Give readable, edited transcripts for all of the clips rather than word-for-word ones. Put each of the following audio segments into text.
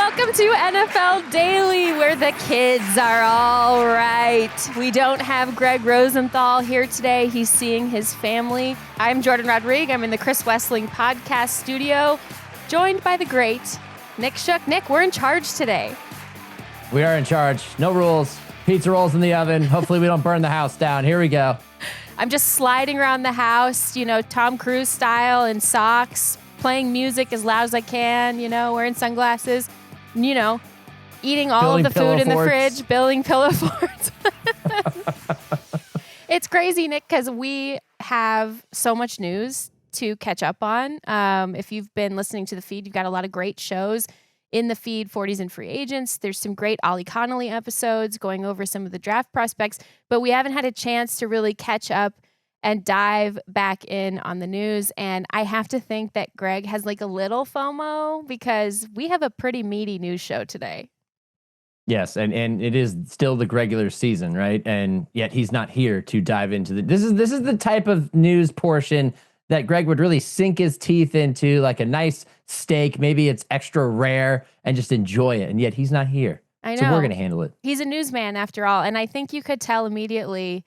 Welcome to NFL Daily, where the kids are all right. We don't have Greg Rosenthal here today. He's seeing his family. I'm Jourdan Rodrigue. I'm in the Chris Wessling podcast studio, joined by the great Nick Shook. Nick, we're in charge today. We are in charge. No rules. Pizza rolls in the oven. Hopefully we don't burn the house down. Here we go. I'm just sliding around the house, Tom Cruise style in socks, playing music as loud as I can, wearing sunglasses, eating all Building of the food in the forts. fridge, building pillow forts. It's crazy, Nick, because we have so much news to catch up on. If you've been listening to the feed, you've got a lot of great shows in the feed, 40s and free agents. There's some great Ollie Connolly episodes going over some of the draft prospects, but we haven't had a chance to really catch up and dive back in on the news. And I have to think that Greg has like a little FOMO because we have a pretty meaty news show today. Yes, and it is still the regular season, right? And yet he's not here to dive into this is the type of news portion that Greg would really sink his teeth into, like a nice steak. Maybe it's extra rare and just enjoy it. And yet he's not here. I know. So we're going to handle it. He's a newsman after all. And I think you could tell immediately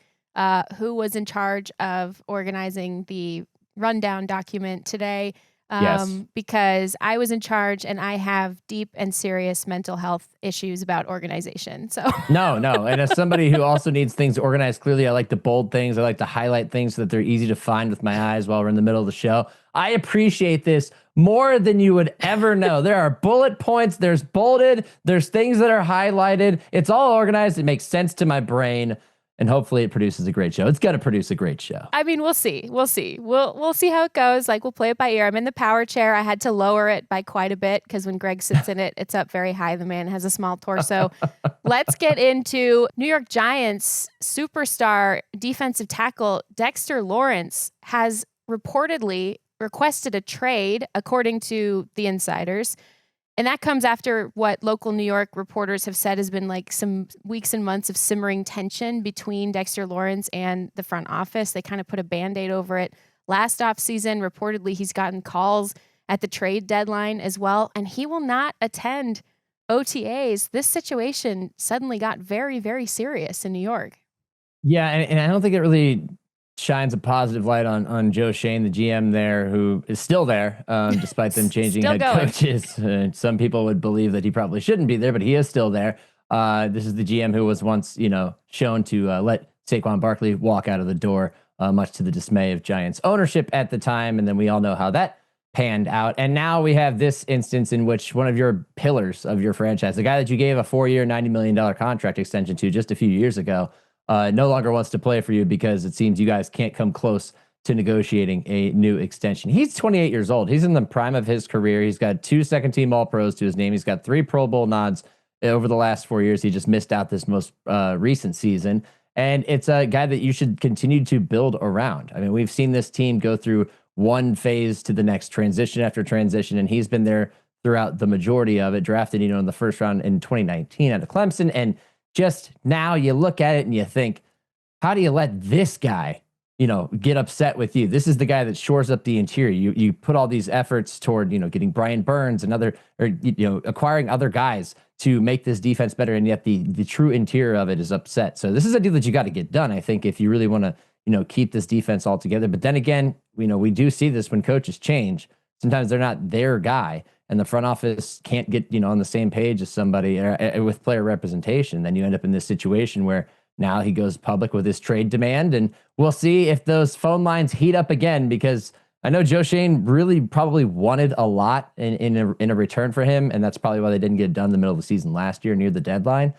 who was in charge of organizing the rundown document today. Yes. Because I was in charge and I have deep and serious mental health issues about organization. So No. And as somebody who also needs things organized, clearly I like to bold things. I like to highlight things so that they're easy to find with my eyes while we're in the middle of the show. I appreciate this more than you would ever know. There are bullet points. There's bolded. There's things that are highlighted. It's all organized. It makes sense to my brain. And hopefully it produces a great show. It's got to produce a great show. I mean, we'll see. We'll see how it goes. Like, we'll play it by ear. I'm in the power chair. I had to lower it by quite a bit because when Greg sits in it, it's up very high. The man has a small torso. Let's get into New York Giants superstar defensive tackle Dexter Lawrence has reportedly requested a trade, according to the insiders. And that comes after what local New York reporters have said has been like some weeks and months of simmering tension between Dexter Lawrence and the front office. They kind of put a Band-Aid over it last offseason. Reportedly, he's gotten calls at the trade deadline as well, and he will not attend OTAs. This situation suddenly got very, very serious in New York. Yeah, and I don't think it really shines a positive light on Joe Schoen, the GM there, who is still there, despite them changing head coaches. Some people would believe that he probably shouldn't be there, but he is still there. This is the GM who was once, shown to let Saquon Barkley walk out of the door, much to the dismay of Giants ownership at the time. And then we all know how that panned out. And now we have this instance in which one of your pillars of your franchise, the guy that you gave a 4-year, $90 million contract extension to just a few years ago, no longer wants to play for you because it seems you guys can't come close to negotiating a new extension. He's 28 years old. He's in the prime of his career. He's got 2 second-team All-Pros to his name. He's got 3 Pro Bowl nods over the last 4 years. He just missed out this most recent season. And it's a guy that you should continue to build around. I mean, we've seen this team go through one phase to the next, transition after transition, and he's been there throughout the majority of it, drafted, in the first round in 2019 out of Clemson. And just now you look at it and you think, how do you let this guy, get upset with you? This is the guy that shores up the interior. You put all these efforts toward, getting Brian Burns and acquiring other guys to make this defense better. And yet the true interior of it is upset. So this is a deal that you got to get done, I think, if you really want to, keep this defense all together. But then again, we do see this when coaches change. Sometimes they're not their guy. And the front office can't get, on the same page as somebody with player representation. Then you end up in this situation where now he goes public with his trade demand, and we'll see if those phone lines heat up again, because I know Joe Schoen really probably wanted a lot in a return for him. And that's probably why they didn't get it done in the middle of the season last year near the deadline.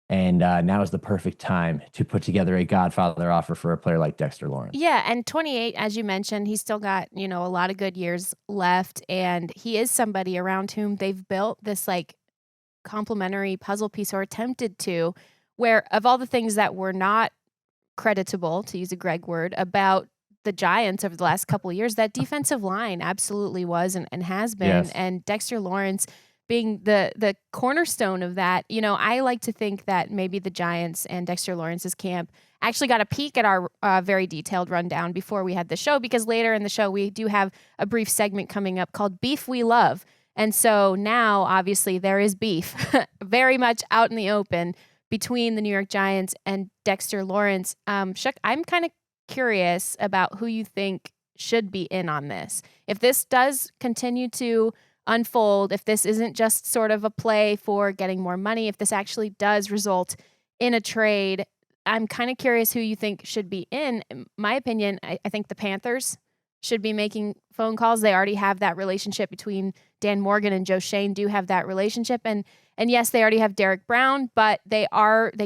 And now is the perfect time to put together a Godfather offer for a player like Dexter Lawrence. Yeah, and 28, as you mentioned, he's still got, a lot of good years left. And he is somebody around whom they've built this complementary puzzle piece, or attempted to, where of all the things that were not creditable, to use a Greg word, about the Giants over the last couple of years, that defensive line absolutely was and has been. Yes. And Dexter Lawrence being the cornerstone of that. I like to think that maybe the Giants and Dexter Lawrence's camp actually got a peek at our very detailed rundown before we had the show, because later in the show, we do have a brief segment coming up called Beef We Love. And so now, obviously, there is beef very much out in the open between the New York Giants and Dexter Lawrence. Shuck, I'm kind of curious about who you think should be in on this. If this does continue to unfold, if this isn't just sort of a play for getting more money, if this actually does result in a trade, I'm kind of curious who you think should be in. In my opinion, I think the Panthers should be making phone calls. They already have that relationship between Dan Morgan and Joe Schoen do have that relationship. And yes, they already have Derek Brown, but they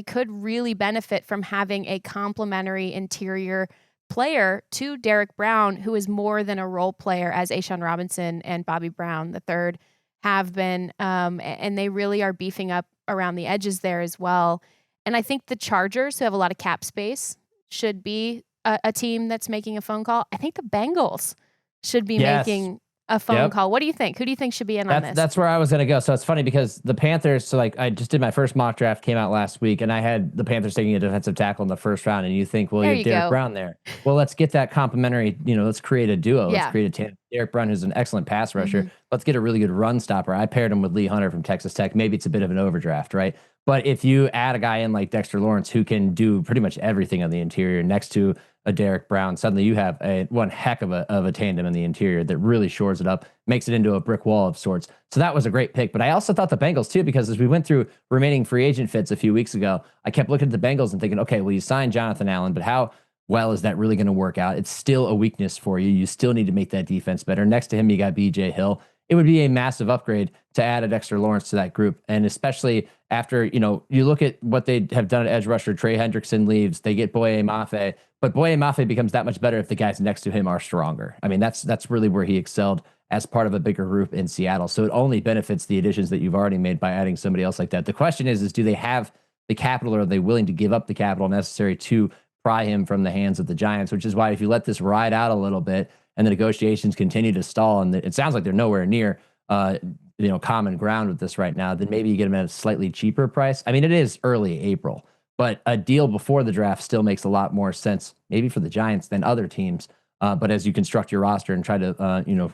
could really benefit from having a complementary interior player to Derek Brown, who is more than a role player, as A'Shawn Robinson and Bobby Brown III have been. And they really are beefing up around the edges there as well. And I think the Chargers, who have a lot of cap space, should be a team that's making a phone call. I think the Bengals should be making a phone call. What do you think? Who do you think should be in on this? That's where I was going to go. So it's funny because the Panthers, so like I just did my first mock draft, came out last week, and I had the Panthers taking a defensive tackle in the first round, and you think, well, you have Derek Brown there. Well, let's get that complimentary, let's create a duo. Let's create a tandem. Derek Brown, who's an excellent pass rusher. Let's get a really good run stopper. I paired him with Lee Hunter from Texas Tech. Maybe it's a bit of an overdraft, right? But if you add a guy in like Dexter Lawrence, who can do pretty much everything on the interior next to a Derek Brown, suddenly you have one heck of a tandem in the interior that really shores it up, makes it into a brick wall of sorts. So that was a great pick. But I also thought the Bengals too, because as we went through remaining free agent fits a few weeks ago, I kept looking at the Bengals and thinking, okay, well, you signed Jonathan Allen, but how well is that really going to work out? It's still a weakness for you. You still need to make that defense better. Next to him, you got BJ Hill. It would be a massive upgrade to add a Dexter Lawrence to that group. And especially after, you look at what they have done at edge rusher, Trey Hendrickson leaves, they get Boye Mafe, but Boye Mafe becomes that much better if the guys next to him are stronger. I mean, that's really where he excelled as part of a bigger group in Seattle. So it only benefits the additions that you've already made by adding somebody else like that. The question is do they have the capital, or are they willing to give up the capital necessary to pry him from the hands of the Giants, which is why if you let this ride out a little bit and the negotiations continue to stall, and it sounds like they're nowhere near common ground with this right now, then maybe you get them at a slightly cheaper price. I mean, it is early April, but a deal before the draft still makes a lot more sense, maybe for the Giants than other teams. But as you construct your roster and try to,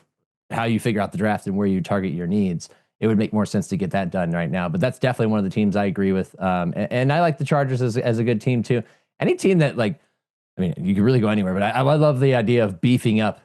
how you figure out the draft and where you target your needs, it would make more sense to get that done right now. But that's definitely one of the teams I agree with. And I like the Chargers as a good team too. Any team that you can really go anywhere, but I love the idea of beefing up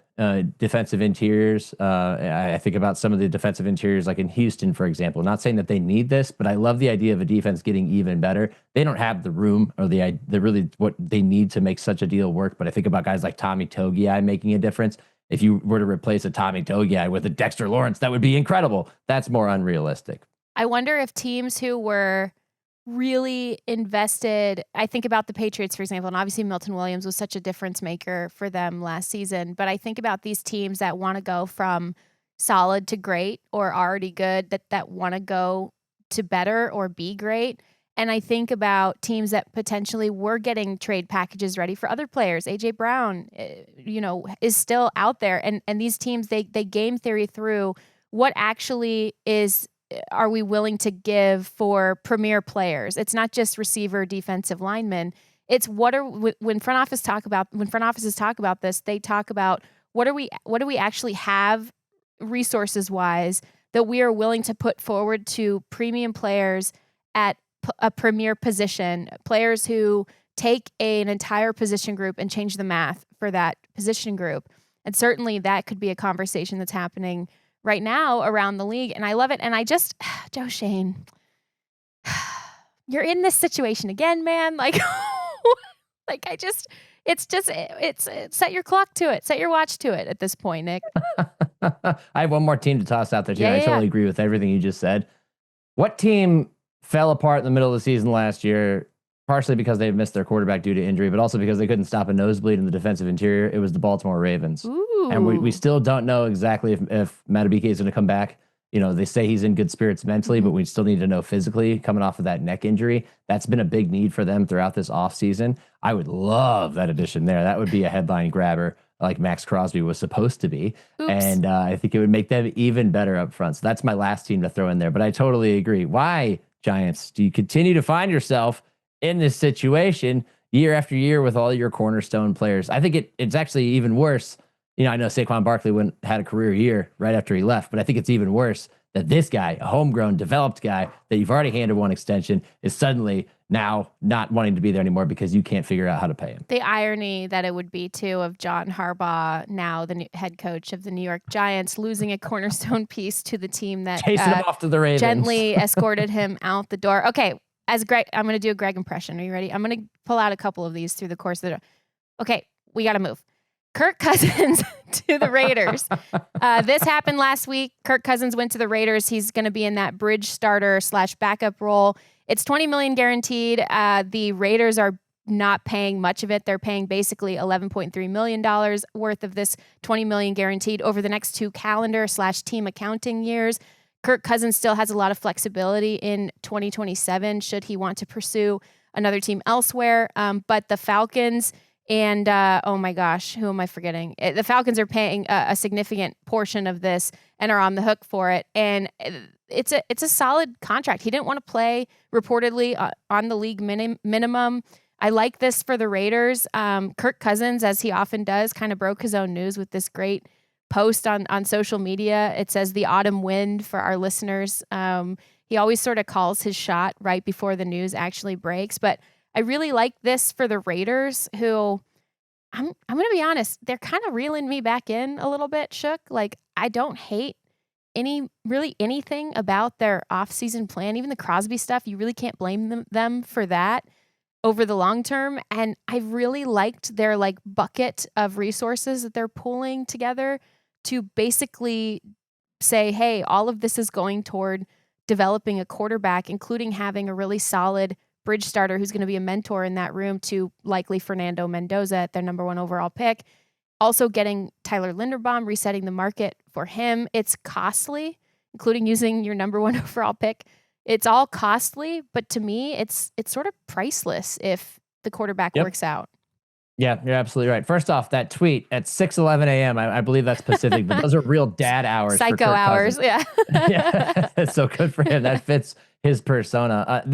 defensive interiors. I think about some of the defensive interiors, like in Houston, for example. Not saying that they need this, but I love the idea of a defense getting even better. They don't have the room or the really what they need to make such a deal work. But I think about guys like Tommy Togiai making a difference. If you were to replace a Tommy Togiai with a Dexter Lawrence, that would be incredible. That's more unrealistic. I wonder if teams who were really invested, I think about the Patriots, for example, and obviously Milton Williams was such a difference maker for them last season. But I think about these teams that want to go from solid to great or already good, that want to go to better or be great. And I think about teams that potentially were getting trade packages ready for other players. AJ Brown, is still out there. And these teams, they game theory through what actually are we willing to give for premier players. It's not just receiver, defensive linemen. It's when front offices talk about this, they talk about what do we actually have resources wise that we are willing to put forward to premium players at a premier position, players who take an entire position group and change the math for that position group. And certainly that could be a conversation that's happening right now around the league. And I love it. And I just, Joe Schoen, you're in this situation again, man. It's set your clock to it. Set your watch to it at this point, Nick. I have one more team to toss out there too. I totally agree with everything you just said. What team fell apart in the middle of the season last year, partially because they missed their quarterback due to injury, but also because they couldn't stop a nosebleed in the defensive interior? It was the Baltimore Ravens. Ooh. And we still don't know exactly if Madubuike is going to come back. They say he's in good spirits mentally, but we still need to know physically coming off of that neck injury. That's been a big need for them throughout this offseason. I would love that addition there. That would be a headline grabber like Max Crosby was supposed to be. Oops. And I think it would make them even better up front. So that's my last team to throw in there. But I totally agree. Why, Giants, do you continue to find yourself in this situation year after year with all your cornerstone players? I think it's actually even worse. I know Saquon Barkley had a career year right after he left, but I think it's even worse that this guy, a homegrown, developed guy that you've already handed one extension, is suddenly now not wanting to be there anymore because you can't figure out how to pay him. The irony that it would be, too, of John Harbaugh, now the new head coach of the New York Giants, losing a cornerstone piece to the team that chasing him off to the Ravens. Gently escorted him out the door. Okay, as Greg, I'm going to do a Greg impression. Are you ready? I'm going to pull out a couple of these through the course of the. Okay, we got to move. Kirk Cousins to the Raiders. This happened last week. Kirk Cousins went to the Raiders. He's going to be in that bridge starter / backup role. It's $20 million guaranteed. The Raiders are not paying much of it. They're paying basically $11.3 million worth of this $20 million guaranteed over the next 2 calendar / team accounting years. Kirk Cousins still has a lot of flexibility in 2027 should he want to pursue another team elsewhere. But the Falcons and, oh my gosh, who am I forgetting? The Falcons are paying a significant portion of this and are on the hook for it. And it's a solid contract. He didn't want to play reportedly on the league minimum. I like this for the Raiders. Kirk Cousins, as he often does, kind of broke his own news with this great post on social media. It says the autumn wind for our listeners. He always sort of calls his shot right before the news actually breaks. But I really like this for the Raiders, who I'm going to be honest, they're kind of reeling me back in a little bit, Shook. Like, I don't hate anything about their offseason plan. Even the Crosby stuff, you really can't blame them for that over the long term. And I really liked their bucket of resources that they're pulling together to basically say, hey, all of this is going toward developing a quarterback, including having a really solid bridge starter who's going to be a mentor in that room to likely Fernando Mendoza at their number 1 overall pick. Also getting Tyler Linderbaum, resetting the market for him. It's costly, including using your number 1 overall pick. It's all costly, but to me, it's sort of priceless if the quarterback works out. Yeah, you're absolutely right. First off, that tweet at 6:11 a.m., I believe that's Pacific, but those are real dad hours. Psycho hours, yeah. Yeah, so good for him. That fits his persona.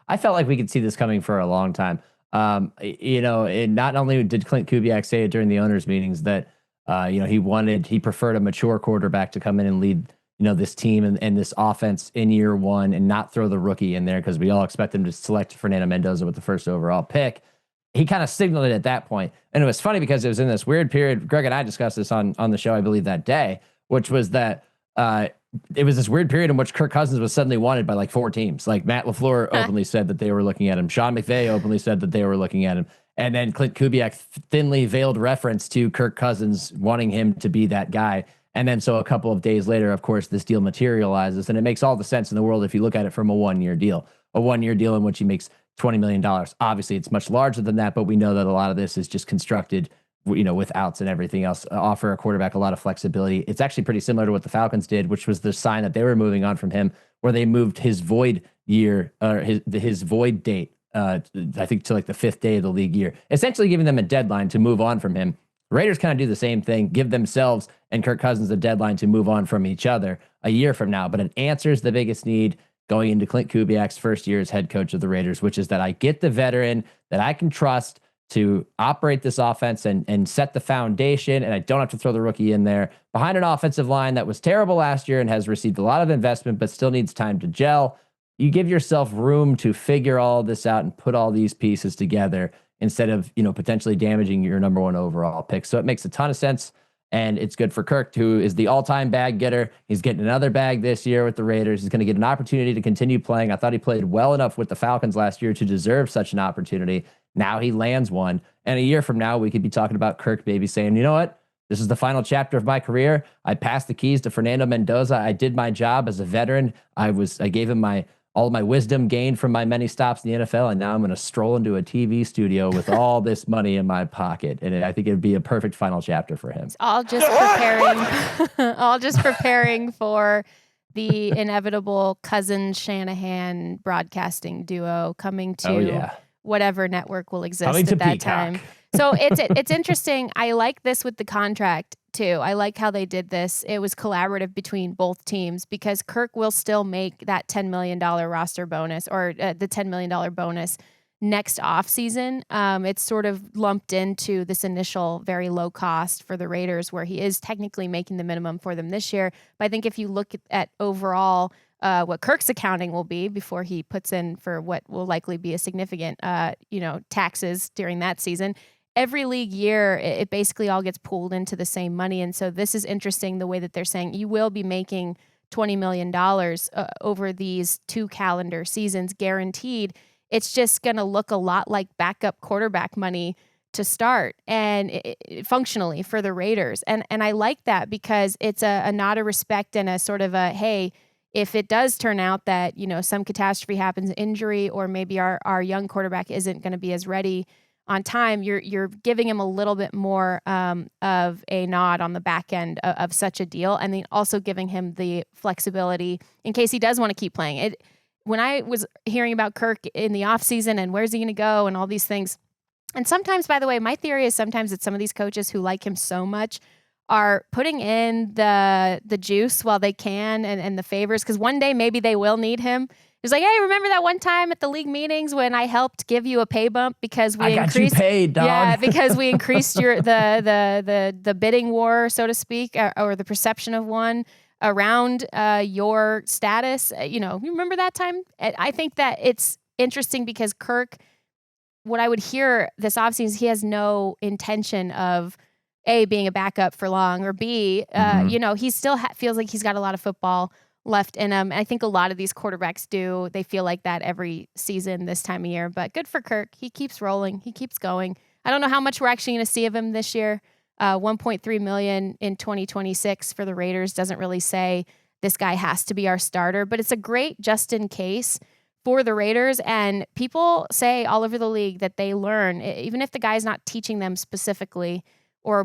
I felt like we could see this coming for a long time. And not only did Clint Kubiak say it during the owners' meetings that, he preferred a mature quarterback to come in and lead, this team and this offense in year 1 and not throw the rookie in there because we all expect them to select Fernando Mendoza with the 1st overall pick. He kind of signaled it at that point. And it was funny because it was in this weird period. Greg and I discussed this on the show, I believe, that day, which was that it was this weird period in which Kirk Cousins was suddenly wanted by 4 teams. Like Matt LaFleur openly said that they were looking at him. Sean McVay openly said that they were looking at him. And then Clint Kubiak thinly veiled reference to Kirk Cousins wanting him to be that guy. And then so a couple of days later, of course, this deal materializes. And it makes all the sense in the world if you look at it from a 1-year deal. A 1-year deal in which he makes $20 million. Obviously, it's much larger than that, but we know that a lot of this is just constructed, with outs and everything else, offer a quarterback a lot of flexibility. It's actually pretty similar to what the Falcons did, which was the sign that they were moving on from him, where they moved his void year, or his void date, I think to the 5th day of the league year, essentially giving them a deadline to move on from him. Raiders kind of do the same thing, give themselves and Kirk Cousins a deadline to move on from each other a year from now, but it answers the biggest need going into Clint Kubiak's first year as head coach of the Raiders, which is that I get the veteran that I can trust to operate this offense and set the foundation, and I don't have to throw the rookie in there behind an offensive line that was terrible last year and has received a lot of investment, but still needs time to gel. You give yourself room to figure all this out and put all these pieces together instead of, potentially damaging your number 1 overall pick. So it makes a ton of sense. And it's good for Kirk, who is the all-time bag getter. He's getting another bag this year with the Raiders. He's going to get an opportunity to continue playing. I thought he played well enough with the Falcons last year to deserve such an opportunity. Now he lands one. And a year from now, we could be talking about Kirk maybe saying, you know what? This is the final chapter of my career. I passed the keys to Fernando Mendoza. I did my job as a veteran. I gave him all my wisdom gained from my many stops in the NFL, and now I'm going to stroll into a TV studio with all this money in my pocket. And I think it'd be a perfect final chapter for him. It's all just preparing for the inevitable Cousins-Shanahan broadcasting duo coming to whatever network will exist at that time. So it's interesting. I like this with the contract too. I like how they did this. It was collaborative between both teams because Kirk will still make that $10 million roster bonus or the $10 million bonus next off season. It's sort of lumped into this initial very low cost for the Raiders, where he is technically making the minimum for them this year. But I think if you look at overall what Kirk's accounting will be before he puts in for what will likely be a significant, taxes during that season, every league year, it basically all gets pooled into the same money. And so this is interesting, the way that they're saying you will be making $20 million over these 2 calendar seasons guaranteed. It's just going to look a lot like backup quarterback money to start, and functionally for the Raiders. And I like that, because it's a nod of respect and a sort of a, hey, if it does turn out that, some catastrophe happens, injury, or maybe our young quarterback isn't going to be as ready on time, you're giving him a little bit more of a nod on the back end of such a deal, and then also giving him the flexibility in case he does want to keep playing it. When I was hearing about Kirk in the offseason and where's he going to go and all these things, and sometimes, by the way, my theory is sometimes it's some of these coaches who like him so much are putting in the juice while they can, and the favors, because one day maybe they will need him. It's like, hey, remember that one time at the league meetings when I helped give you a pay bump because we increased, got you paid, dog. Yeah, because we increased the bidding war, so to speak, or the perception of one around your status. You remember that time? I think that it's interesting because Kirk, what I would hear this offseason is he has no intention of A, being a backup for long, or B, he still feels like he's got a lot of football left in him. And I think a lot of these quarterbacks do. They feel like that every season this time of year. But good for Kirk. He keeps rolling. He keeps going. I don't know how much we're actually going to see of him this year. $1.3 million in 2026 for the Raiders doesn't really say this guy has to be our starter, but it's a great just in case for the Raiders. And people say all over the league that they learn, even if the guy's not teaching them specifically or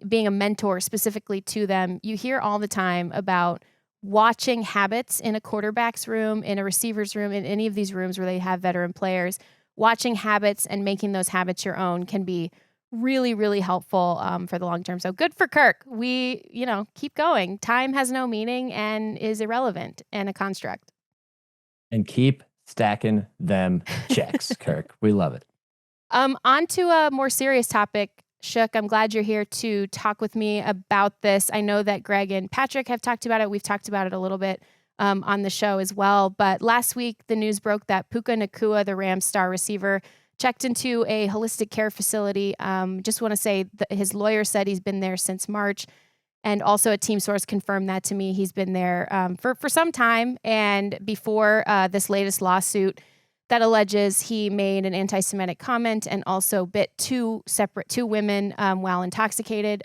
being a mentor specifically to them. You hear all the time about watching habits in a quarterback's room, in a receiver's room, in any of these rooms where they have veteran players. Watching habits and making those habits your own can be really, really helpful for the long term. So good for Kirk. We, keep going. Time has no meaning and is irrelevant and a construct. And keep stacking them checks, Kirk. We love it. On to a more serious topic. Shook, I'm glad you're here to talk with me about this. I know that Greg and Patrick have talked about it. We've talked about it a little bit on the show as well. But last week, the news broke that Puka Nacua, the Rams star receiver, checked into a holistic care facility. Just want to say that his lawyer said he's been there since March. And also a team source confirmed that to me. He's been there for some time. And before this latest lawsuit that alleges he made an anti-Semitic comment and also bit two women while intoxicated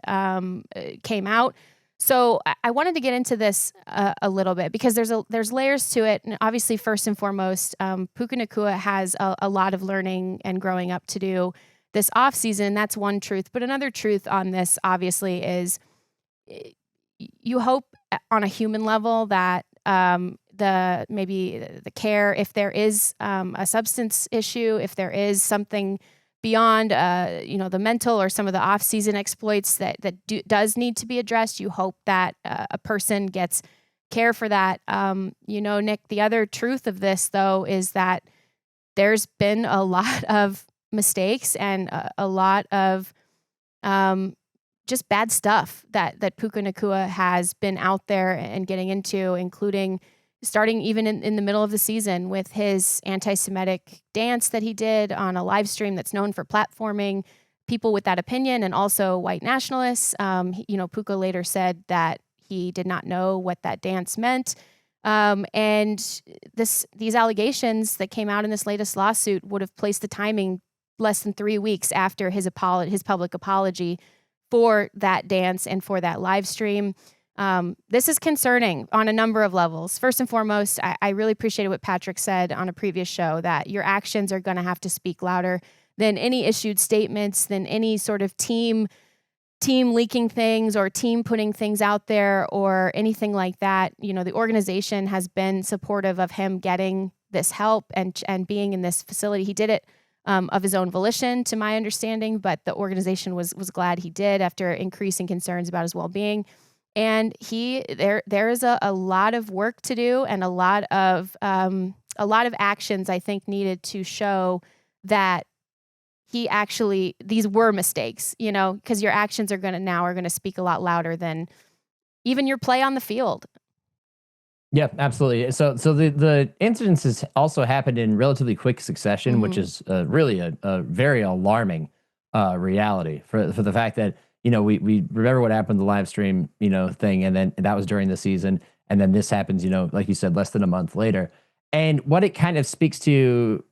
came out. So I wanted to get into this a little bit because there's layers to it. And obviously, first and foremost, Puka Nacua has a lot of learning and growing up to do this offseason. That's one truth. But another truth on this, obviously, is you hope on a human level that the care, if there is a substance issue, if there is something beyond the mental or some of the off-season exploits that does need to be addressed, you hope that a person gets care for that. Nick, the other truth of this though is that there's been a lot of mistakes and a lot of just bad stuff that Puka Nacua has been out there and getting into, including starting even in the middle of the season with his anti-Semitic dance that he did on a live stream that's known for platforming people with that opinion and also white nationalists. Puka later said that he did not know what that dance meant. And these allegations that came out in this latest lawsuit would have placed the timing less than 3 weeks after his public apology for that dance and for that live stream. This is concerning on a number of levels. First and foremost, I really appreciated what Patrick said on a previous show, that your actions are going to have to speak louder than any issued statements, than any sort of team leaking things or team putting things out there or anything like that. The organization has been supportive of him getting this help and being in this facility. He did it of his own volition, to my understanding, but the organization was glad he did after increasing concerns about his well-being. And there is a lot of work to do and a lot of a lot of actions I think needed to show that these were mistakes, because your actions are going to speak a lot louder than even your play on the field. Yeah, absolutely. So the incidences also happened in relatively quick succession, which is really a very alarming reality for the fact that, we remember what happened the live stream, thing, and then that was during the season, and then this happens, like you said, less than a month later. And what it kind of speaks to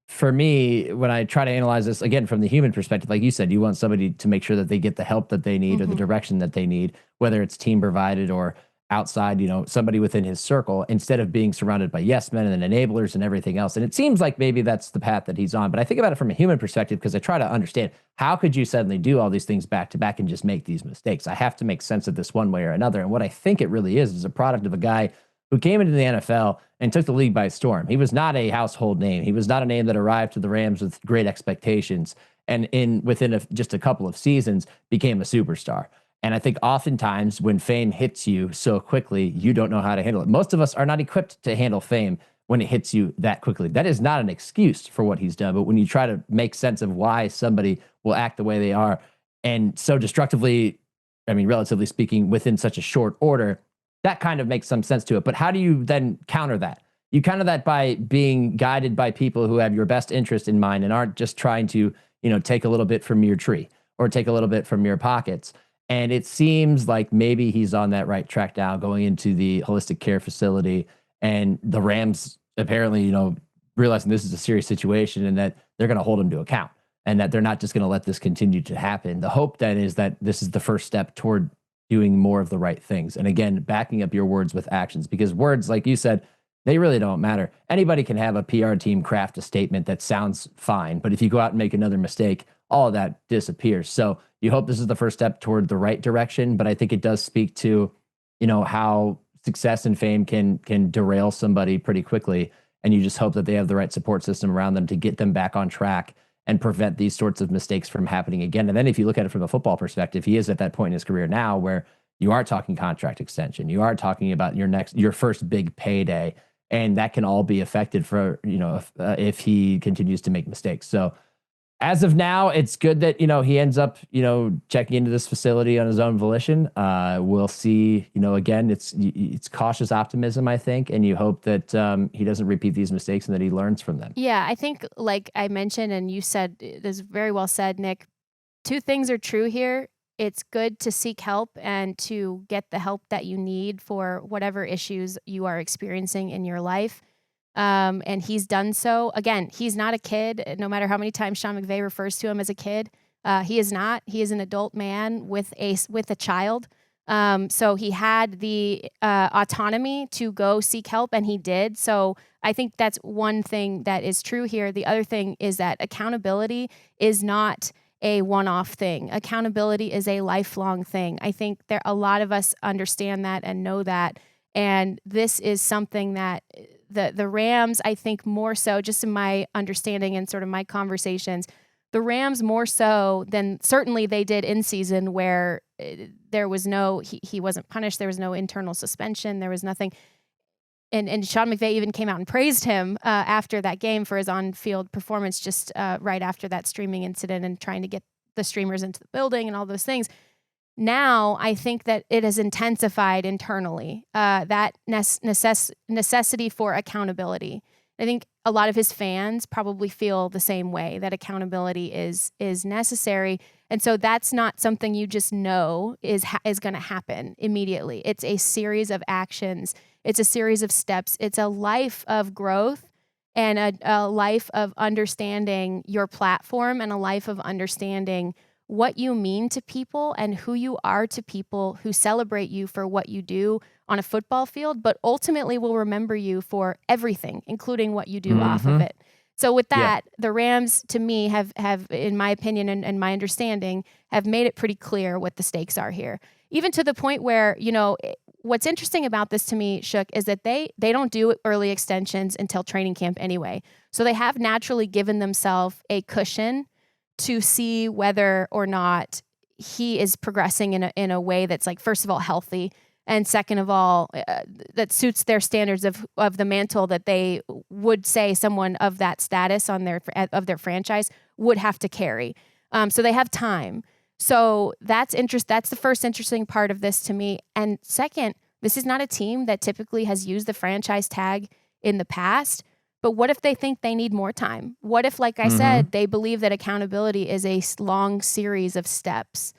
for me, when I try to analyze this again from the human perspective, like you said, you want somebody to make sure that they get the help that they need or the direction that they need, whether it's team provided or outside, somebody within his circle, instead of being surrounded by yes men and enablers and everything else. And it seems like maybe that's the path that he's on. But I think about it from a human perspective because I try to understand, how could you suddenly do all these things back to back and just make these mistakes? I have to make sense of this one way or another. And what I think it really is a product of a guy who came into the NFL and took the league by storm. He was not a household name. He was not a name that arrived to the Rams with great expectations, and within just a couple of seasons became a superstar. And I think oftentimes when fame hits you so quickly, you don't know how to handle it. Most of us are not equipped to handle fame when it hits you that quickly. That is not an excuse for what he's done. But when you try to make sense of why somebody will act the way they are and so destructively, relatively speaking, within such a short order, that kind of makes some sense to it. But how do you then counter that? You counter that by being guided by people who have your best interest in mind and aren't just trying to, take a little bit from your tree or take a little bit from your pockets. And it seems like maybe he's on that right track now, going into the holistic care facility, and the Rams apparently, realizing this is a serious situation and that they're going to hold him to account and that they're not just going to let this continue to happen. The hope then is that this is the first step toward doing more of the right things. And again, backing up your words with actions, because words, like you said, they really don't matter. Anybody can have a PR team craft a statement that sounds fine, but if you go out and make another mistake, all of that disappears. So you hope this is the first step toward the right direction, but I think it does speak to, how success and fame can derail somebody pretty quickly. And you just hope that they have the right support system around them to get them back on track and prevent these sorts of mistakes from happening again. And then if you look at it from a football perspective, he is at that point in his career now where you are talking contract extension. You are talking about your first big payday, and that can all be affected for, if he continues to make mistakes. So as of now, it's good that, he ends up, checking into this facility on his own volition. We'll see, again, it's cautious optimism, I think. And you hope that he doesn't repeat these mistakes and that he learns from them. Yeah, I think like I mentioned, and you said, this very well said, Nick, two things are true here. It's good to seek help and to get the help that you need for whatever issues you are experiencing in your life. And he's done so. Again, he's not a kid. No matter how many times Sean McVay refers to him as a kid, he is not. He is an adult man with a child. So he had the autonomy to go seek help, and he did. So I think that's one thing that is true here. The other thing is that accountability is not a one-off thing. Accountability is a lifelong thing. I think a lot of us understand that and know that. And this is something that the Rams, I think more so, just in my understanding and sort of my conversations, the Rams more so than certainly they did in season, where there was he wasn't punished. There was no internal suspension. There was nothing. And Sean McVay even came out and praised him after that game for his on-field performance, just right after that streaming incident and trying to get the streamers into the building and all those things. Now, I think that it has intensified internally, that necessity for accountability. I think a lot of his fans probably feel the same way, that accountability is necessary. And so that's not something you just know is going to happen immediately. It's a series of actions. It's a series of steps. It's a life of growth and a life of understanding your platform and a life of understanding what you mean to people and who you are to people who celebrate you for what you do on a football field, but ultimately will remember you for everything, including what you do off of it. So with that, the Rams, to me, have in my opinion and my understanding, have made it pretty clear what the stakes are here. Even to the point where, what's interesting about this to me, Shook, is that they don't do early extensions until training camp anyway. So they have naturally given themselves a cushion to see whether or not he is progressing in a way that's, like, first of all, healthy, And second of all, that suits their standards of the mantle that they would say someone of that status on their franchise would have to carry. So they have time. So that's the first interesting part of this to me. And second, this is not a team that typically has used the franchise tag in the past. But what if they think they need more time? What if, like I said, they believe that accountability is a long series of steps?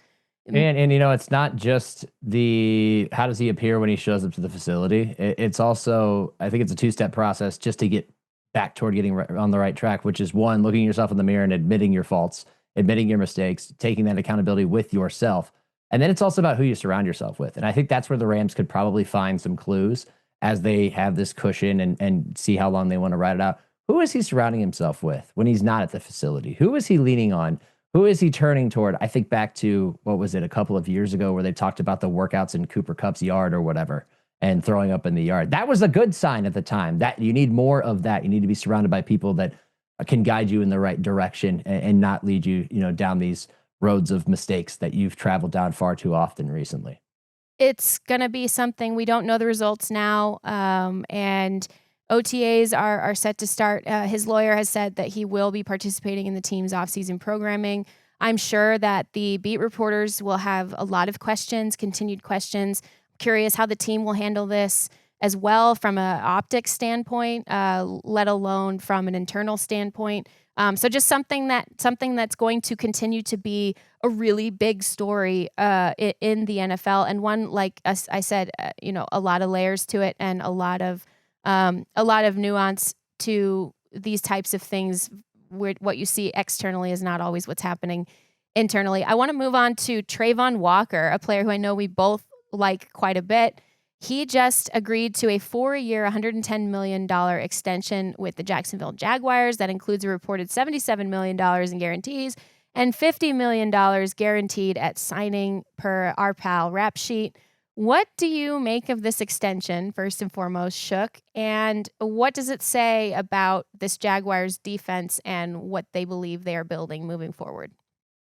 And it's not just how does he appear when he shows up to the facility? It's also, I think it's a 2-step process just to get back toward getting on the right track, which is one, looking yourself in the mirror and admitting your faults, admitting your mistakes, taking that accountability with yourself. And then it's also about who you surround yourself with. And I think that's where the Rams could probably find some clues as they have this cushion and see how long they want to ride it out. Who is he surrounding himself with when he's not at the facility? Who is he leaning on? Who is he turning toward? I think back to, what was it, a couple of years ago where they talked about the workouts in Cooper Kupp's yard or whatever and throwing up in the yard. That was a good sign at the time. That you need more of that. You need to be surrounded by people that can guide you in the right direction and not lead you, down these roads of mistakes that you've traveled down far too often recently. It's going to be something. We don't know the results now. And OTAs are set to start. His lawyer has said that he will be participating in the team's offseason programming. I'm sure that the beat reporters will have a lot of questions, continued questions. Curious how the team will handle this as well from an optics standpoint, let alone from an internal standpoint. So just something that's going to continue to be a really big story in the NFL, and one, like I said, a lot of layers to it and a lot of nuance to these types of things. Where what you see externally is not always what's happening internally. I want to move on to Travon Walker, a player who I know we both like quite a bit. He just agreed to a 4-year, $110 million extension with the Jacksonville Jaguars. That includes a reported $77 million in guarantees and $50 million guaranteed at signing per our pal rap sheet. What do you make of this extension, first and foremost, Shook? And what does it say about this Jaguars defense and what they believe they are building moving forward?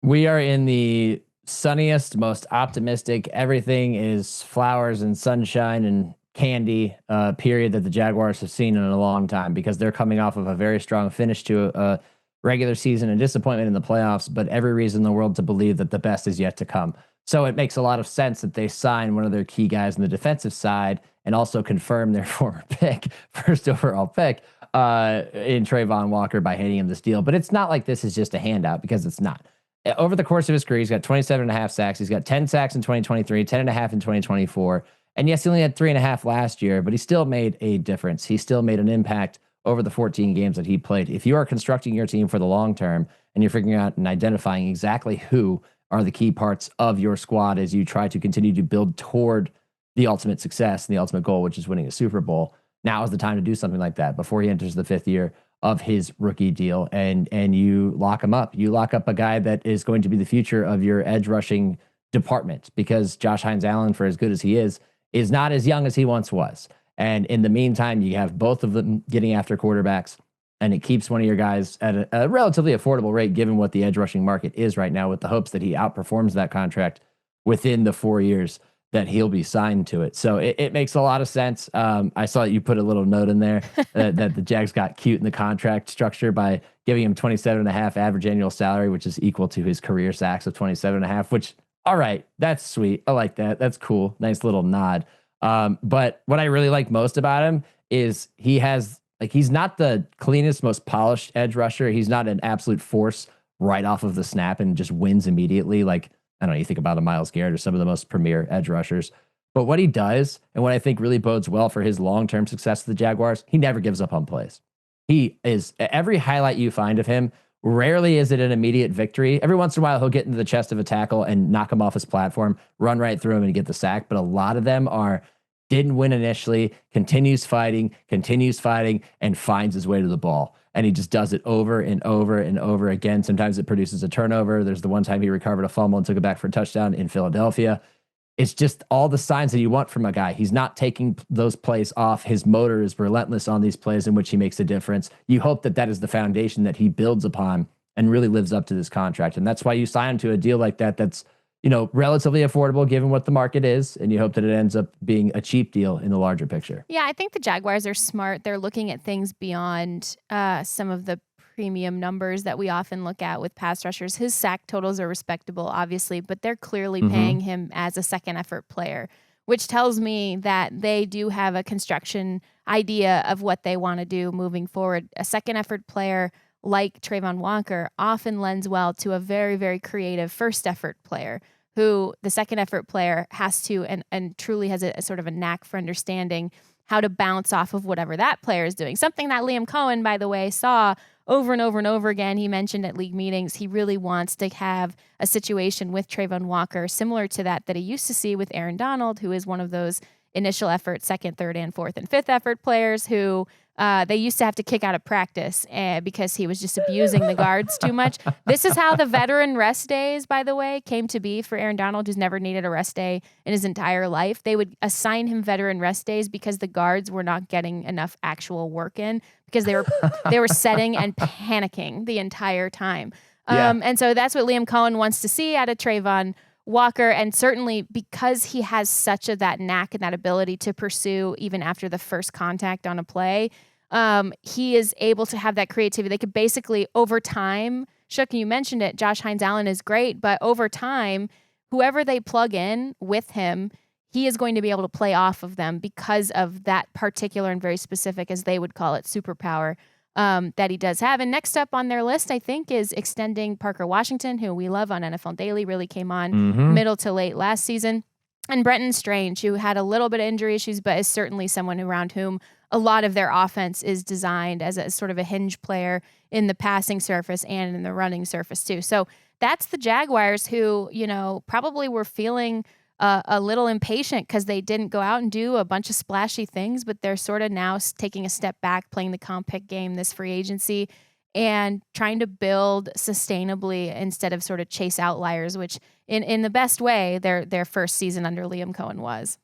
We are in the sunniest, most optimistic, everything is flowers and sunshine and candy period that the Jaguars have seen in a long time, because they're coming off of a very strong finish to a regular season and disappointment in the playoffs, but every reason in the world to believe that the best is yet to come. So it makes a lot of sense that they sign one of their key guys on the defensive side and also confirm their former pick, first overall pick, in Travon Walker by handing him this deal. But it's not like this is just a handout, because it's not. Over the course of his career, he's got 27.5 sacks. He's got 10 sacks in 2023, 10.5 in 2024. And yes, he only had 3.5 last year, but he still made a difference. He still made an impact over the 14 games that he played. If you are constructing your team for the long term and you're figuring out and identifying exactly who are the key parts of your squad as you try to continue to build toward the ultimate success and the ultimate goal, which is winning a Super Bowl, now is the time to do something like that before he enters the 5th year of his rookie deal, and you lock him up. You lock up a guy that is going to be the future of your edge rushing department, because Josh Hines-Allen, for as good as he is not as young as he once was. And in the meantime, you have both of them getting after quarterbacks, and it keeps one of your guys at a relatively affordable rate, given what the edge rushing market is right now, with the hopes that he outperforms that contract within the 4 years that he'll be signed to it. So it makes a lot of sense. I saw that you put a little note in there that the Jags got cute in the contract structure by giving him 27.5 average annual salary, which is equal to his career sacks of 27.5, which, all right, that's sweet. I like that. That's cool. Nice little nod. But what I really like most about him is he's not the cleanest, most polished edge rusher. He's not an absolute force right off of the snap and just wins immediately. Like, I don't know, you think about a Myles Garrett or some of the most premier edge rushers. But what he does, and what I think really bodes well for his long-term success with the Jaguars, he never gives up on plays. He is, every highlight you find of him, rarely is it an immediate victory. Every once in a while, he'll get into the chest of a tackle and knock him off his platform, run right through him and get the sack. But a lot of them didn't win initially, continues fighting, and finds his way to the ball. And he just does it over and over and over again. Sometimes it produces a turnover. There's the one time he recovered a fumble and took it back for a touchdown in Philadelphia. It's just all the signs that you want from a guy. He's not taking those plays off. His motor is relentless on these plays in which he makes a difference. You hope that that is the foundation that he builds upon and really lives up to this contract. And that's why you sign him to a deal like that. That's, relatively affordable given what the market is, and you hope that it ends up being a cheap deal in the larger picture. Yeah, I think the Jaguars are smart. They're looking at things beyond some of the premium numbers that we often look at with pass rushers. His sack totals are respectable, obviously, but they're clearly paying him as a second effort player, which tells me that they do have a construction idea of what they want to do moving forward. A second effort player like Travon Walker often lends well to a very, very creative first effort player, who the second effort player has to and truly has a sort of a knack for understanding how to bounce off of whatever that player is doing. Something that Liam Cohen, by the way, saw over and over and over again. He mentioned at league meetings he really wants to have a situation with Travon Walker similar to that he used to see with Aaron Donald, who is one of those initial effort, second, third, and fourth and fifth effort players who they used to have to kick out of practice because he was just abusing the guards too much. This is how the veteran rest days, by the way, came to be for Aaron Donald, who's never needed a rest day in his entire life. They would assign him veteran rest days because the guards were not getting enough actual work in because they were setting and panicking the entire time. And so that's what Liam Cohen wants to see out of Travon Walker, and certainly because he has such that knack and that ability to pursue even after the first contact on a play, he is able to have that creativity. They could basically, over time, Shook, you mentioned it, Josh Hines-Allen is great, but over time, whoever they plug in with him, he is going to be able to play off of them because of that particular and very specific, as they would call it, superpower that he does have. And next up on their list, I think, is extending Parker Washington, who we love on NFL Daily, really came on middle to late last season. And Brenton Strange, who had a little bit of injury issues, but is certainly someone around whom a lot of their offense is designed as a sort of a hinge player in the passing surface and in the running surface too. So that's the Jaguars, who, probably were feeling a little impatient because they didn't go out and do a bunch of splashy things, but they're sort of now taking a step back, playing the comp pick game this free agency and trying to build sustainably instead of sort of chase outliers, which in the best way their first season under Liam Cohen was.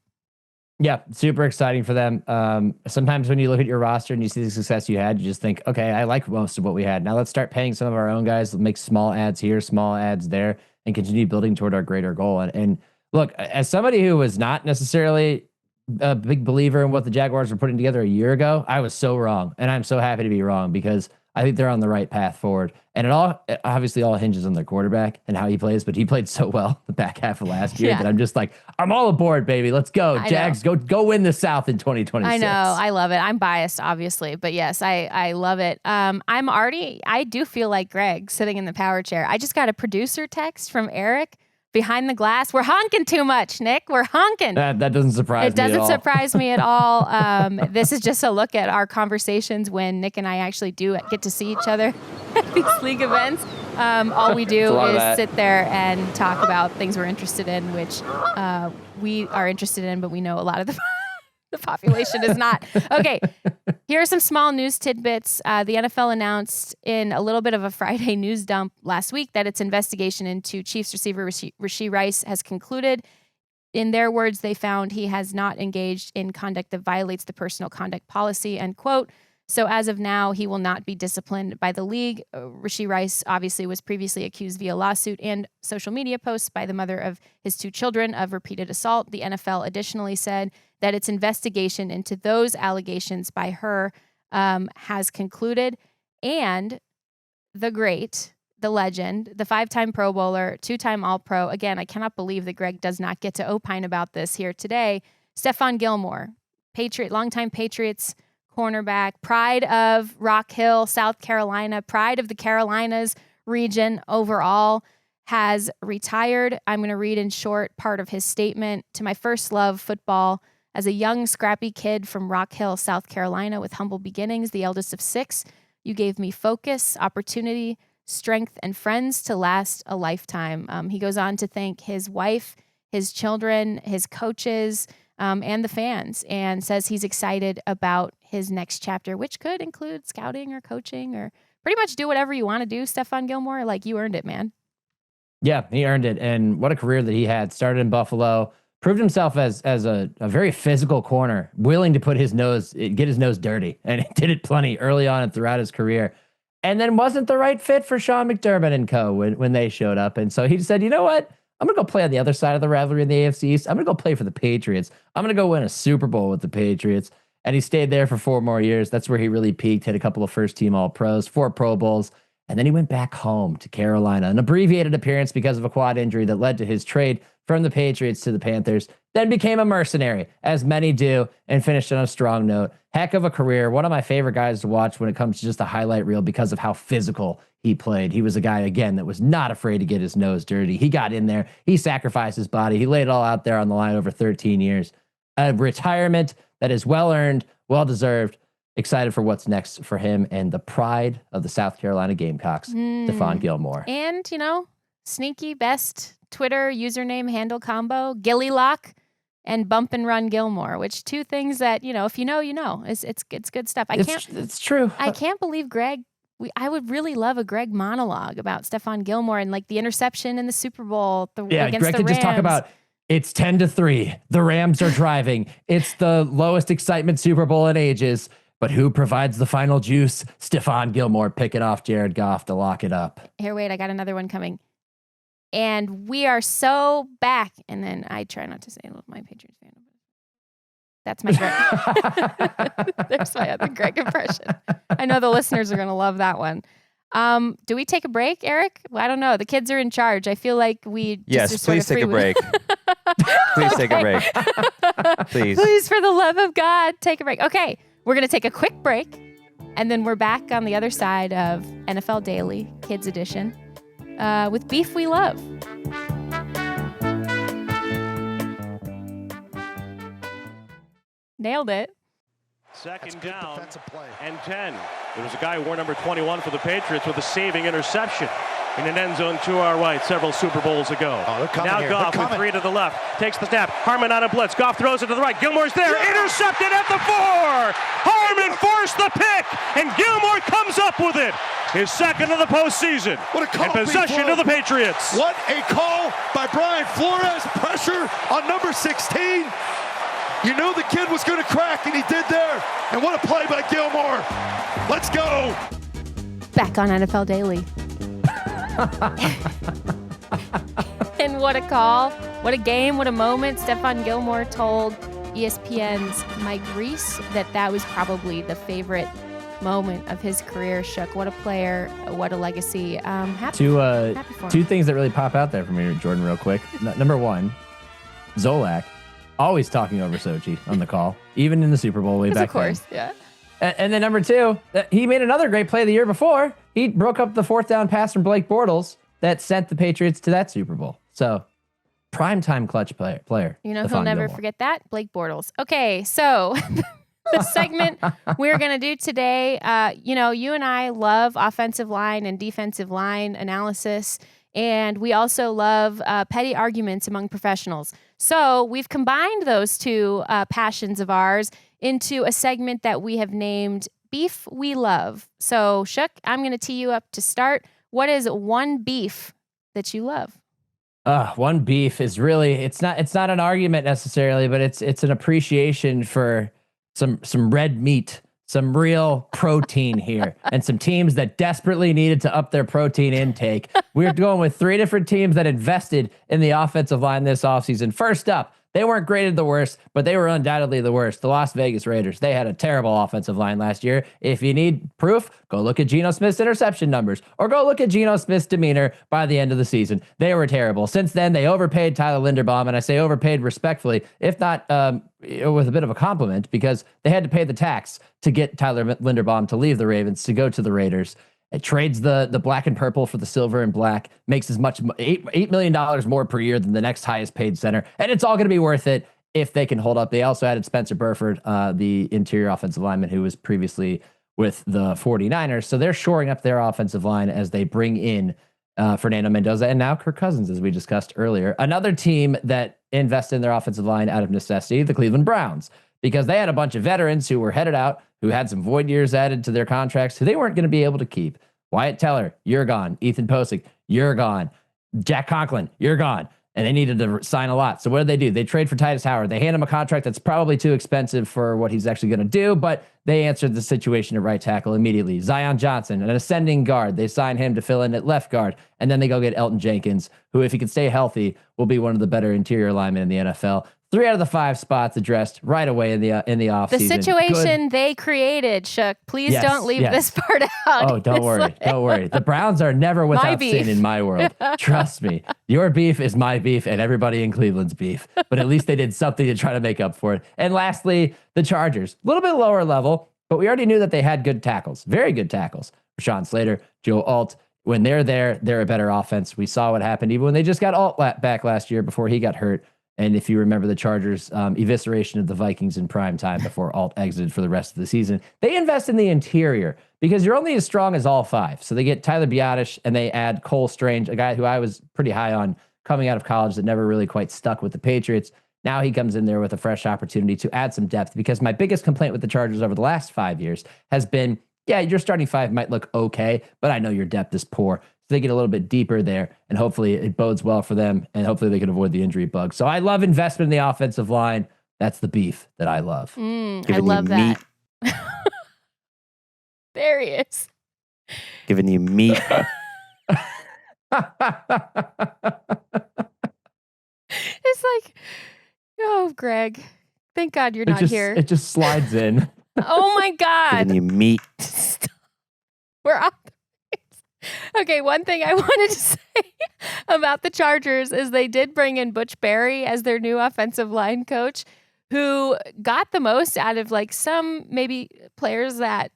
Yeah, super exciting for them. Sometimes when you look at your roster and you see the success you had, you just think, okay, I like most of what we had. Now let's start paying some of our own guys, make small ads here, small ads there, and continue building toward our greater goal. And look, as somebody who was not necessarily a big believer in what the Jaguars were putting together a year ago, I was so wrong. And I'm so happy to be wrong because I think they're on the right path forward. And it obviously all hinges on their quarterback and how he plays, but he played so well the back half of last year that I'm just like, I'm all aboard, baby. Let's go. Jags, go win the South in 2026. I know. I love it. I'm biased, obviously, but yes, I love it. I do feel like Greg sitting in the power chair. I just got a producer text from Eric behind the glass. We're honking too much, Nick. We're honking. That doesn't surprise me at all. It doesn't surprise me at all. This is just a look at our conversations when Nick and I actually do get to see each other at these league events. All we do is sit there and talk about things we're interested in, which we are interested in, but we know a lot of the population is not. Okay, here are some small news tidbits. The NFL announced in a little bit of a Friday news dump last week that its investigation into Chiefs receiver Rashee Rice has concluded. In their words, they found he has not engaged in conduct that violates the personal conduct policy, end quote. So as of now, he will not be disciplined by the league. Rashee Rice obviously was previously accused via lawsuit and social media posts by the mother of his two children of repeated assault. The NFL additionally said that its investigation into those allegations by her has concluded. And the great, the legend, the 5-time Pro Bowler, 2-time All-Pro. Again, I cannot believe that Greg does not get to opine about this here today. Stephon Gilmore, longtime Patriots cornerback, pride of Rock Hill, South Carolina, pride of the Carolinas region overall, has retired. I'm going to read in short part of his statement. To my first love, football. As a young, scrappy kid from Rock Hill, South Carolina, with humble beginnings, the eldest of 6, you gave me focus, opportunity, strength, and friends to last a lifetime. He goes on to thank his wife, his children, his coaches, and the fans, and says he's excited about his next chapter, which could include scouting or coaching or pretty much do whatever you want to do, Stephon Gilmore. Like, you earned it, man. Yeah, he earned it. And what a career that he had. Started in Buffalo, proved himself as a very physical corner, willing to get his nose dirty. And he did it plenty early on and throughout his career. And then wasn't the right fit for Sean McDermott and co when they showed up. And so he said, you know what? I'm going to go play on the other side of the rivalry in the AFC East. I'm going to go play for the Patriots. I'm going to go win a Super Bowl with the Patriots. And he stayed there for 4 more years. That's where he really peaked, hit a couple of first-team All-Pros, 4 Pro Bowls, and then he went back home to Carolina, an abbreviated appearance because of a quad injury that led to his trade from the Patriots to the Panthers, then became a mercenary, as many do, and finished on a strong note. Heck of a career. One of my favorite guys to watch when it comes to just a highlight reel because of how physical he played. He was a guy, again, that was not afraid to get his nose dirty. He got in there. He sacrificed his body. He laid it all out there on the line over 13 years. A retirement that is well-earned, well-deserved. Excited for what's next for him and the pride of the South Carolina Gamecocks, Stephon Gilmore. And, sneaky best Twitter username handle combo, Gillylock and Bump and Run Gilmore, which 2 things that, if you know, it's good stuff. It's true. I can't believe Greg. I would really love a Greg monologue about Stephon Gilmore and like the interception in the Super Bowl. Against Greg the could Rams. just talk about it's 10-3. The Rams are driving. It's the lowest excitement Super Bowl in ages. But who provides the final juice? Stephon Gilmore picking off Jared Goff to lock it up. Here, wait, I got another one coming. And we are so back. And then I try not to say my Patriots fan. That's my Greg. There's my other Greg impression. I know the listeners are going to love that one. Do we take a break, Eric? Well, I don't know. The kids are in charge. I feel like Yes, please take a break. Please take a break. Please. Please, for the love of God, take a break. Okay. We're going to take a quick break, and then we're back on the other side of NFL Daily, Kids Edition, with Beef We Love. Nailed it. Second down and 10. There was a guy who wore number 21 for the Patriots with a saving interception in an end zone to our right several Super Bowls ago. Now Goff with 3 to the left. Takes the snap. Harmon on a blitz. Goff throws it to the right. Gilmore's there. Yeah. Intercepted at the 4. Harmon forced the pick, and Gilmore comes up with it. His second of the postseason. What a call. And possession of the Patriots. What a call by Brian Flores. Pressure on number 16. You knew the kid was going to crack, and he did there. And what a play by Gilmore. Let's go. Back on NFL Daily. And what a call. What a game. What a moment. Stephon Gilmore told ESPN's Mike Reese that was probably the favorite moment of his career. Shook. What a player. What a legacy. Happy for him. 2 things that really pop out there for me, Jourdan, real quick. Number 1, Zolak. Always talking over Sochi on the call, even in the Super Bowl way back then. Of course, yeah. And then number 2, he made another great play the year before. He broke up the 4th down pass from Blake Bortles that sent the Patriots to that Super Bowl. So, primetime clutch player. He'll never forget that? Blake Bortles. Okay, so the segment we're going to do today, you and I love offensive line and defensive line analysis. And we also love petty arguments among professionals. So we've combined those 2 passions of ours into a segment that we have named Beef We Love. So, Shook, I'm going to tee you up to start. What is one beef that you love? One beef is really, it's not an argument necessarily, but it's an appreciation for some red meat. Some real protein here and some teams that desperately needed to up their protein intake. We're going with 3 different teams that invested in the offensive line this offseason. First up, they weren't graded the worst, but they were undoubtedly the worst. The Las Vegas Raiders. They had a terrible offensive line last year. If you need proof, go look at Geno Smith's interception numbers or go look at Geno Smith's demeanor by the end of the season. They were terrible. Since then, they overpaid Tyler Linderbaum, and I say overpaid respectfully, if not with a bit of a compliment, because they had to pay the tax to get Tyler Linderbaum to leave the Ravens to go to the Raiders. It trades the black and purple for the silver and black, makes as much $8 million more per year than the next highest paid center. And it's all going to be worth it if they can hold up. They also added Spencer Burford, the interior offensive lineman who was previously with the 49ers. So they're shoring up their offensive line as they bring in Fernando Mendoza and now Kirk Cousins, as we discussed earlier. Another team that invested in their offensive line out of necessity, the Cleveland Browns, because they had a bunch of veterans who were headed out, who had some void years added to their contracts, who they weren't going to be able to keep. Wyatt Teller, you're gone. Ethan Posick, you're gone. Jack Conklin, you're gone. and they needed to sign a lot. So what do? They trade for Titus Howard. They hand him a contract that's probably too expensive for what he's actually going to do, but they answered the situation at right tackle immediately. Zion Johnson, an ascending guard. They sign him to fill in at left guard, and then they go get Elton Jenkins, who, if he can stay healthy, will be one of the better interior linemen in the NFL. 3 out of the 5 spots addressed right away in the offseason. The situation they created, Shook. Please don't leave this part out. Oh, don't worry. Don't worry. The Browns are never without sin in my world. Trust me. Your beef is my beef and everybody in Cleveland's beef. But at least they did something to try to make up for it. And lastly, the Chargers. A little bit lower level, but we already knew that they had good tackles. Very good tackles. Rashawn Slater, Joe Alt. When they're there, they're a better offense. We saw what happened even when they just got Alt back last year before he got hurt. And if you remember the Chargers' evisceration of the Vikings in prime time before Alt exited for the rest of the season, they invest in the interior because you're only as strong as all 5. So they get Tyler Biotish and they add Cole Strange, a guy who I was pretty high on coming out of college that never really quite stuck with the Patriots. Now he comes in there with a fresh opportunity to add some depth, because my biggest complaint with the Chargers over the last 5 years has been, yeah, your starting 5 might look okay, but I know your depth is poor. So they get a little bit deeper there, and hopefully it bodes well for them, and hopefully they can avoid the injury bug. So I love investment in the offensive line. That's the beef that I love. I love that. There he is. Giving you meat. It's like, oh, Greg, thank God you're not here. It just slides in. Oh my God. Giving you meat. We're off. Okay, one thing I wanted to say about the Chargers is they did bring in Butch Barry as their new offensive line coach, who got the most out of like some maybe players that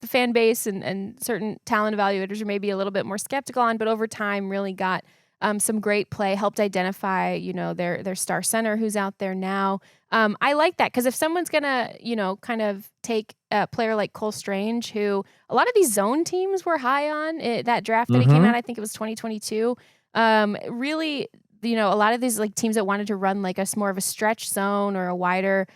the fan base and certain talent evaluators are maybe a little bit more skeptical on, but over time really got some great play, helped identify, their star center who's out there now. I like that, because if someone's going to, kind of take a player like Cole Strange, who a lot of these zone teams were high on, that draft that he came out, I think it was 2022, really, a lot of these like teams that wanted to run like more of a stretch zone or a wider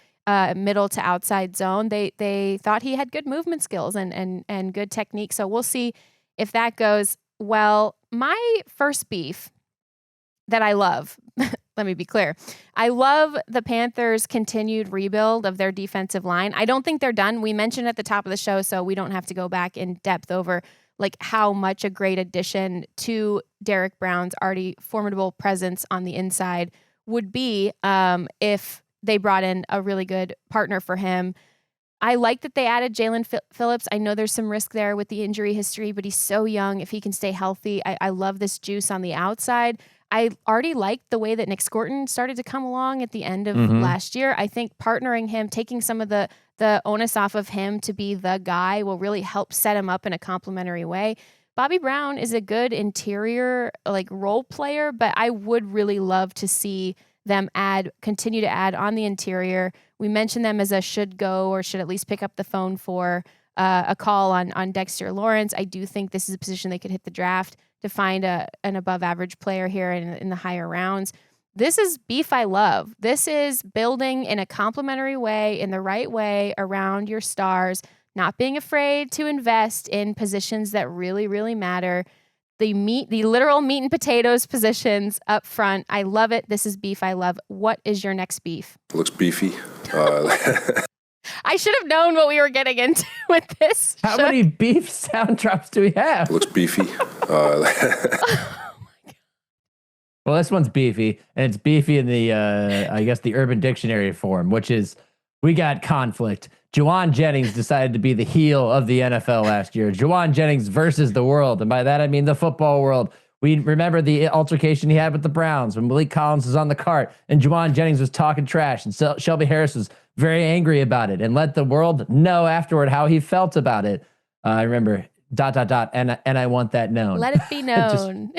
middle to outside zone, they thought he had good movement skills and good technique. So we'll see if that goes well. My first beef that I love, let me be clear. I love the Panthers' continued rebuild of their defensive line. I don't think they're done. We mentioned at the top of the show, so we don't have to go back in depth over like how much a great addition to Derek Brown's already formidable presence on the inside would be if they brought in a really good partner for him. I like that they added Jalen Phillips. I know there's some risk there with the injury history, but he's so young. If he can stay healthy, I love this juice on the outside. I already liked the way that Nick Scorton started to come along at the end of last year. I think partnering him, taking some of the onus off of him to be the guy will really help set him up in a complementary way. Bobby Brown is a good interior like role player, but I would really love to see them continue to add on the interior. We mentioned them as a should go or should at least pick up the phone for a call on Dexter Lawrence. I do think this is a position they could hit the draft to find an above average player here in the higher rounds. This is beef I love. This is building in a complementary way, in the right way around your stars, not being afraid to invest in positions that really, really matter. The literal meat and potatoes positions up front. I love it. This is beef I love. What is your next beef? Looks beefy. I should have known what we were getting into with this. How many beef sound drops do we have? Looks beefy. Oh my God. Well, this one's beefy, and it's beefy in the, I guess, the Urban Dictionary form, which is we got conflict. Jauan Jennings decided to be the heel of the NFL last year. Jauan Jennings versus the world. And by that, I mean the football world. We remember the altercation he had with the Browns when Malik Collins was on the cart and Jauan Jennings was talking trash. And Shelby Harris was very angry about it and let the world know afterward how he felt about it. I remember ... and I want that known. Let it be known.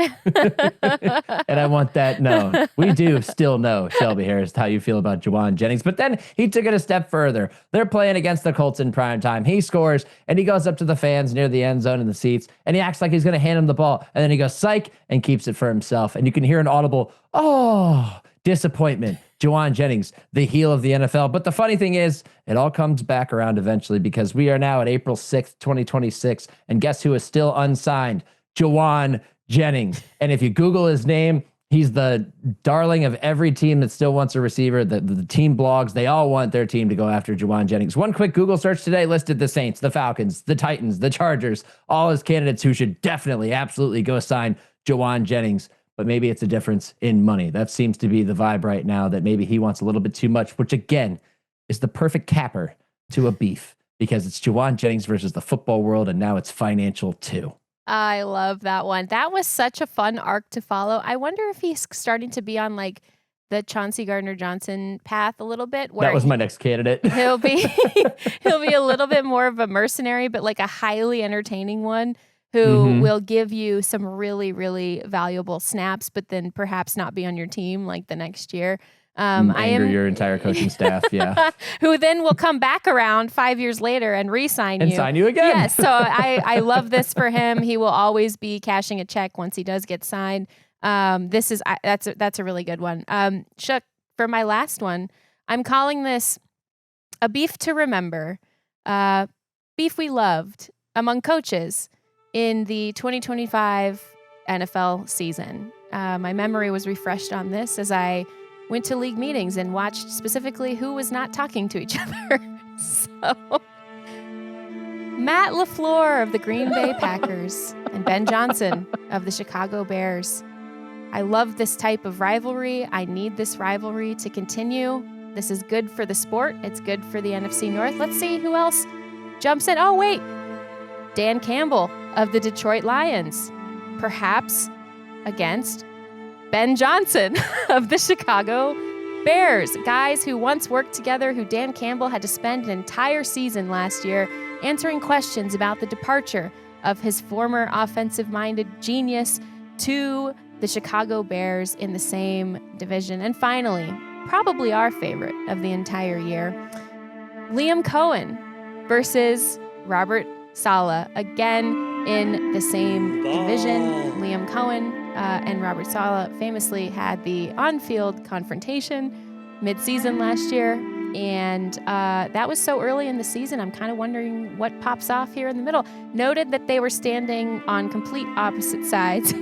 And I want that known. We do still know, Shelby Harris, how you feel about Jauan Jennings. But then he took it a step further. They're playing against the Colts in prime time. He scores, and he goes up to the fans near the end zone in the seats, and he acts like he's going to hand him the ball. And then he goes, psych, and keeps it for himself. And you can hear an audible, oh, disappointment. Jauan Jennings, the heel of the NFL. But the funny thing is, it all comes back around eventually, because we are now at April 6th, 2026. And guess who is still unsigned? Jauan Jennings. And if you Google his name, He's the darling of every team that still wants a receiver. The team blogs, they all want their team to go after Jauan Jennings. One quick Google search today listed the Saints, the Falcons, the Titans, the Chargers, all as candidates who should definitely, absolutely go sign Jauan Jennings. But maybe it's a difference in money. That seems to be the vibe right now, that maybe he wants a little bit too much, which again is the perfect capper to a beef, because it's Jauan Jennings versus the football world, and now it's financial too. I love that one. That was such a fun arc to follow. I wonder if he's starting to be on like the Chauncey Gardner-Johnson path a little bit. Where that was my next candidate. He'll be a little bit more of a mercenary, but like a highly entertaining one who will give you some really, really valuable snaps, but then perhaps not be on your team like the next year. Anger your entire coaching staff, yeah. Who then will come back around 5 years later and re-sign you. And sign you again. Yes, so I love this for him. He will always be cashing a check once he does get signed. That's a really good one. Shook, for my last one, I'm calling this a beef to remember. Beef we loved among coaches in the 2025 NFL season. My memory was refreshed on this as I went to league meetings and watched specifically who was not talking to each other. So, Matt LaFleur of the Green Bay Packers and Ben Johnson of the Chicago Bears. I love this type of rivalry. I need this rivalry to continue. This is good for the sport. It's good for the NFC North. Let's see who else jumps in. Oh, wait. Dan Campbell of the Detroit Lions, perhaps against Ben Johnson of the Chicago Bears. Guys who once worked together, who Dan Campbell had to spend an entire season last year answering questions about the departure of his former offensive-minded genius to the Chicago Bears in the same division. And finally, probably our favorite of the entire year, Liam Cohen versus Robert Saleh, again in the same division. Liam Cohen and Robert Saleh famously had the on-field confrontation mid-season last year, and that was so early in the season. I'm kind of wondering what pops off here in the middle. Noted that they were standing on complete opposite sides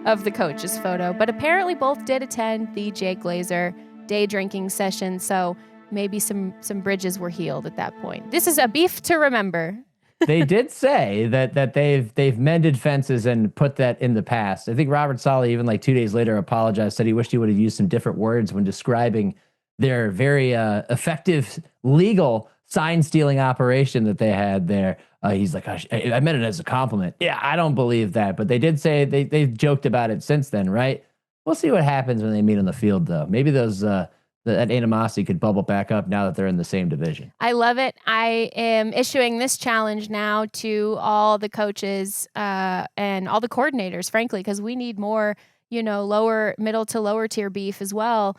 of the coach's photo, but apparently both did attend the Jay Glazer day drinking session, so maybe some bridges were healed at that point. This is a beef to remember. They did say that they've mended fences and put that in the past. I think Robert Saleh, even like 2 days later, apologized, said he wished he would have used some different words when describing their very effective legal sign stealing operation that they had there. He's like, I meant it as a compliment. Yeah, I don't believe that, but they did say they've joked about it since then, right? We'll see what happens when they meet on the field, though. Maybe that animosity could bubble back up now that they're in the same division. I love it. I am issuing this challenge now to all the coaches and all the coordinators, frankly, because we need more, middle to lower tier beef as well.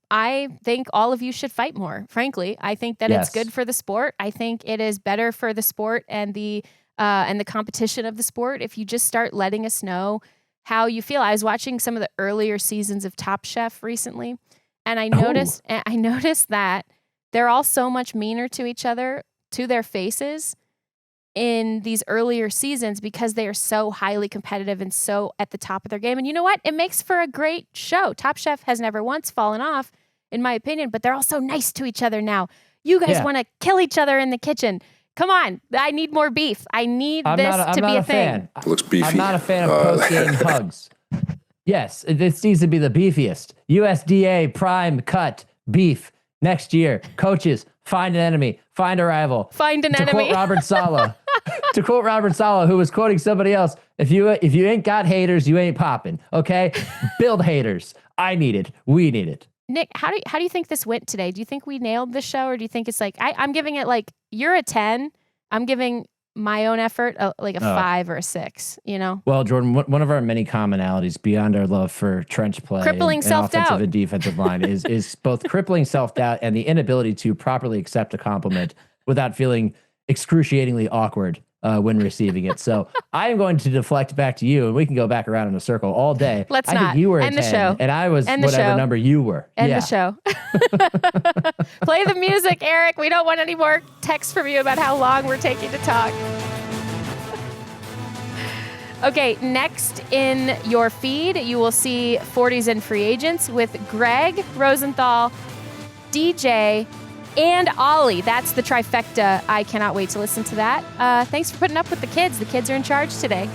I think all of you should fight more, frankly. I think that It's good for the sport. I think it is better for the sport and the competition of the sport if you just start letting us know how you feel. I was watching some of the earlier seasons of Top Chef recently, and I noticed that they're all so much meaner to each other, to their faces, in these earlier seasons because they are so highly competitive and so at the top of their game. And you know what? It makes for a great show. Top Chef has never once fallen off, in my opinion, but they're all so nice to each other now. You guys want to kill each other in the kitchen. Come on. I need more beef. I need this to be a thing. Looks beefy. I'm not a fan of post-game hugs. Yes, this needs to be the beefiest. USDA prime cut beef next year. Coaches, find an enemy, find a rival. Find an enemy. To quote Robert Saleh, who was quoting somebody else, if you ain't got haters, you ain't popping. Okay, build haters. I need it. We need it. Nick, how do you think this went today? Do you think we nailed the show, or do you think it's like I'm giving it like you're a 10? I'm giving my own effort like a 5 or a 6, Well, Jourdan, one of our many commonalities beyond our love for trench play crippling and self-doubt. Offensive and defensive line is both crippling self-doubt and the inability to properly accept a compliment without feeling excruciatingly awkward when receiving it. So I am going to deflect back to you, and we can go back around in a circle all day. Let's I not. think you were End a 10, the show. and I was whatever number you were. End the show. Play the music, Eric. We don't want any more texts from you about how long we're taking to talk. Okay, next in your feed, you will see 40s and free agents with Greg Rosenthal, DJ, and Ollie. That's the trifecta. I cannot wait to listen to that. Thanks for putting up with the kids. The kids are in charge today.